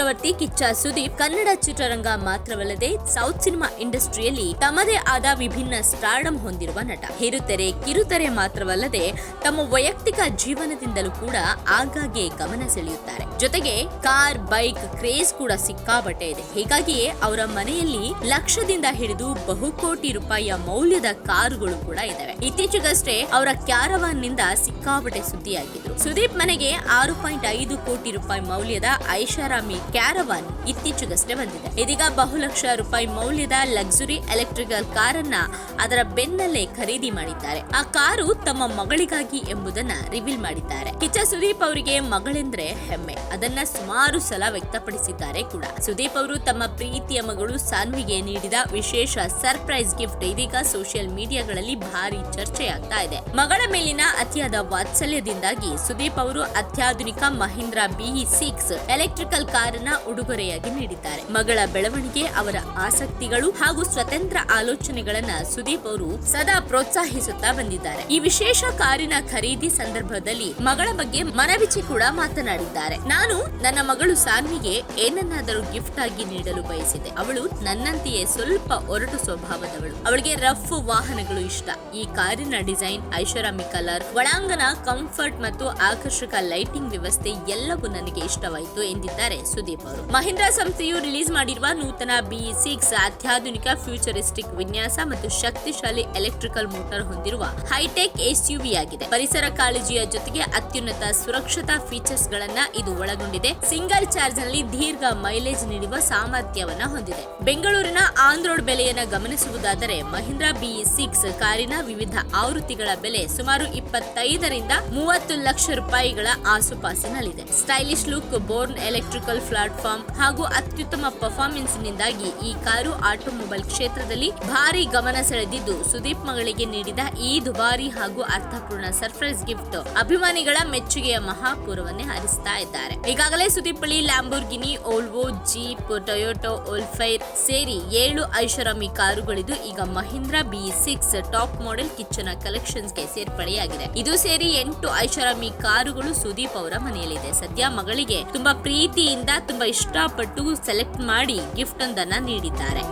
ಚಕ್ರವರ್ತಿ ಕಿಚ್ಚ ಸುದೀಪ್ ಕನ್ನಡ ಚಿತ್ರರಂಗ ಮಾತ್ರವಲ್ಲದೆ south cinema ಇಂಡಸ್ಟ್ರಿಯಲ್ಲಿ ತಮ್ಮದೇ ಆದ ವಿಭಿನ್ನ ಸ್ಟಾರ್ಡಮ್ ಹೊಂದಿರುವ ನಟ. ಹಿರುತೆರೆ ಕಿರುತೆರೆ ಮಾತ್ರವಲ್ಲದೆ ತಮ್ಮ ವೈಯಕ್ತಿಕ ಜೀವನದಿಂದಲೂ ಕೂಡ ಆಗಾಗ್ಗೆ ಗಮನ ಸೆಳೆಯುತ್ತಾರೆ. ಜೊತೆಗೆ ಕಾರ್, ಬೈಕ್ ಕ್ರೇಜ್ ಕೂಡ ಸಿಕ್ಕಾಬಟ್ಟೆ ಇದೆ. ಹೀಗಾಗಿಯೇ ಅವರ ಮನೆಯಲ್ಲಿ ಲಕ್ಷದಿಂದ ಹಿಡಿದು ಬಹುಕೋಟಿ ರೂಪಾಯಿಯ ಮೌಲ್ಯದ ಕಾರುಗಳು ಕೂಡ ಇದಾವೆ. ಇತ್ತೀಚೆಗಷ್ಟೇ ಅವರ ಕ್ಯಾರವಾನ್ ನಿಂದ ಸಿಕ್ಕಾಬಟ್ಟೆ ಸುದ್ದಿಯಾಗಿದ್ರು. ಸುದೀಪ್ ಮನೆಗೆ 6.5 ಕೋಟಿ ರೂಪಾಯಿ ಮೌಲ್ಯದ ಐಷಾರಾಮಿ ಕ್ಯಾರವಾನ್ ಇತ್ತೀಚೆಗಷ್ಟೇ ಬಂದಿದೆ. ಇದೀಗ ಬಹುಲಕ್ಷ ರೂಪಾಯಿ ಮೌಲ್ಯದ ಲಕ್ಸುರಿ ಎಲೆಕ್ಟ್ರಿಕಲ್ ಕಾರನ್ನ ಅದರ ಬೆನ್ನಲ್ಲೇ ಖರೀದಿ ಮಾಡಿದ್ದಾರೆ. ಆ ಕಾರು ತಮ್ಮ ಮಗಳಿಗಾಗಿ ಎಂಬುದನ್ನ ರಿವೀಲ್ ಮಾಡಿದ್ದಾರೆ. ಕಿಚ್ಚ ಸುದೀಪ್ ಅವರಿಗೆ ಮಗಳೆಂದ್ರೆ ಹೆಮ್ಮೆ. ಅದನ್ನ ಸುಮಾರು ಸಲ ವ್ಯಕ್ತಪಡಿಸಿದ್ದಾರೆ ಕೂಡ. ಸುದೀಪ್ ಅವರು ತಮ್ಮ ಪ್ರೀತಿಯ ಮಗಳು ಸಾನ್ವಿಗೆ ನೀಡಿದ ವಿಶೇಷ ಸರ್ಪ್ರೈಸ್ ಗಿಫ್ಟ್ ಇದೀಗ ಸೋಷಿಯಲ್ ಮೀಡಿಯಾಗಳಲ್ಲಿ ಭಾರಿ ಚರ್ಚೆಯಾಗ್ತಾ ಇದೆ. ಮಗಳ ಮೇಲಿನ ಅತಿಯಾದ ವಾತ್ಸಲ್ಯದಿಂದಾಗಿ ಸುದೀಪ್ ಅವರು ಅತ್ಯಾಧುನಿಕ ಮಹೀಂದ್ರ BE6 ಎಲೆಕ್ಟ್ರಿಕಲ್ ಕಾರನ್ನ ಉಡುಗೊರೆಯಾಗಿ ನೀಡಿದ್ದಾರೆ. ಮಗಳ ಬೆಳವಣಿಗೆ, ಅವರ ಆಸಕ್ತಿಗಳು ಹಾಗೂ ಸ್ವತಂತ್ರ ಆಲೋಚನೆಗಳನ್ನ ಸುದೀಪ್ ಅವರು ಸದಾ ಪ್ರೋತ್ಸಾಹಿಸುತ್ತಾ ಬಂದಿದ್ದಾರೆ. ಈ ವಿಶೇಷ ಕಾರಿನ ಖರೀದಿ ಸಂದರ್ಭದಲ್ಲಿ ಮಗಳ ಬಗ್ಗೆ ಮನವಿಚ್ಚಿ ಕೂಡ ಮಾತನಾಡಿದ್ದಾರೆ. ನಾನು ನನ್ನ ಮಗಳು ಸಾನ್ವಿಗೆ ಏನನ್ನಾದರೂ ಗಿಫ್ಟ್ ಆಗಿ ನೀಡಲು ಬಯಸಿದೆ. ಅವಳು ನನ್ನಂತೆಯೇ ಸ್ವಲ್ಪ ಒರಟು ಸ್ವಭಾವದವಳು. ಅವಳಿಗೆ ರಫ್ ವಾಹನಗಳು ಇಷ್ಟ. ಈ ಕಾರಿನ ಡಿಸೈನ್, ಐಷಾರಾಮಿ ಕಲರ್, ಒಳಾಂಗಣ ಕಂಫರ್ಟ್ ಮತ್ತು ಆಕರ್ಷಕ ಲೈಟಿಂಗ್ ವ್ಯವಸ್ಥೆ ಎಲ್ಲವೂ ನನಗೆ ಇಷ್ಟವಾಯಿತು ಎಂದಿದ್ದಾರೆ ಸುದೀಪ್ ಅವರು. ಮಹೀಂದ್ರಾ ಸಂಸ್ಥೆಯು ರಿಲೀಸ್ ಮಾಡಿರುವ ನೂತನ BE6 ಅತ್ಯಾಧುನಿಕ ಫ್ಯೂಚರಿಸ್ಟಿಕ್ ವಿನ್ಯಾಸ ಮತ್ತು ಶಕ್ತಿಶಾಲಿ ಎಲೆಕ್ಟ್ರಿಕಲ್ ಮೋಟಾರ್ ಹೊಂದಿರುವ ಹೈಟೆಕ್ SUV ಆಗಿದೆ. ಪರಿಸರ ಕಾಳಜಿಯ ಜೊತೆಗೆ ಅತ್ಯುನ್ನತ ಸುರಕ್ಷತಾ ಫೀಚರ್ಸ್ ಗಳನ್ನ ಇದು ಒಳಗೊಂಡಿದೆ. ಸಿಂಗಲ್ ಚಾರ್ಜ್ ನಲ್ಲಿ ದೀರ್ಘ ಮೈಲೇಜ್ ನೀಡುವ ಸಾಮರ್ಥ್ಯವನ್ನ ಹೊಂದಿದೆ. ಬೆಂಗಳೂರಿನ ಆನ್ ರೋಡ್ ಬೆಲೆಯನ್ನು ಗಮನಿಸುವುದಾದರೆ ಮಹೀಂದ್ರಾ BE6 ಕಾರಿನ ವಿವಿಧ ಆವೃತ್ತಿಗಳ ಬೆಲೆ ಸುಮಾರು 25 ರಿಂದ 30 ಲಕ್ಷ ರೂಪಾಯಿಗಳ ಆಸುಪಾಸಿನಲ್ಲಿದೆ. Stylish look, born electrical platform ಹಾಗೂ ಅತ್ಯುತ್ತಮ ಪರ್ಫಾರ್ಮೆನ್ಸ್ ನಿಂದಾಗಿ ಈ ಕಾರು ಆಟೋಮೊಬೈಲ್ ಕ್ಷೇತ್ರದಲ್ಲಿ ಭಾರಿ ಗಮನ ಸೆಳೆದಿದ್ದು, ಸುದೀಪ್ ಮಗಳಿಗೆ ನೀಡಿದ ಈ ದುಬಾರಿ ಹಾಗೂ ಅರ್ಥಪೂರ್ಣ ಸರ್ಪ್ರೈಸ್ ಗಿಫ್ಟ್ ಅಭಿಮಾನಿಗಳ ಮೆಚ್ಚುಗೆಯ ಮಹಾಪೂರವನ್ನೇ ಹರಿಸ್ತಾ ಇದ್ದಾರೆ. ಈಗಾಗಲೇ ಸುದೀಪ್ ಬಳಿ ಲ್ಯಾಂಬೋರ್ಗಿನಿ, ಓಲ್ವೋ, ಜೀಪ್, ಟೊಯೋಟಾ ಓಲ್ಫೈರ್ ಸೇರಿ 7 ಐಷಾರಾಮಿ ಕಾರುಗಳಿದ್ದು, ಈಗ ಮಹೀಂದ್ರಾ BE6 ಟಾಪ್ ಮಾಡೆಲ್ ಕಿಚ್ಚನ ಕಲೆಕ್ಷನ್ಸ್ಗೆ ಸೇರ್ಪಡೆಯಾಗಿದೆ. ಇದು ಸೇರಿ 8 ಐಷಾರಾಮಿ ಕಾರುಗಳು ಸುದೀಪ್ ಅವರ ಮನೆಯಲ್ಲಿದೆ. ಸದ್ಯ ಮಗಳಿಗೆ ತುಂಬಾ ಪ್ರೀತಿಯಿಂದ, ತುಂಬಾ ಇಷ್ಟಪಟ್ಟು ಸೆಲೆಕ್ಟ್ ಮಾಡಿ ಗಿಫ್ಟ್ ಒಂದನ್ನ ನೀಡಿದ್ದಾರೆ.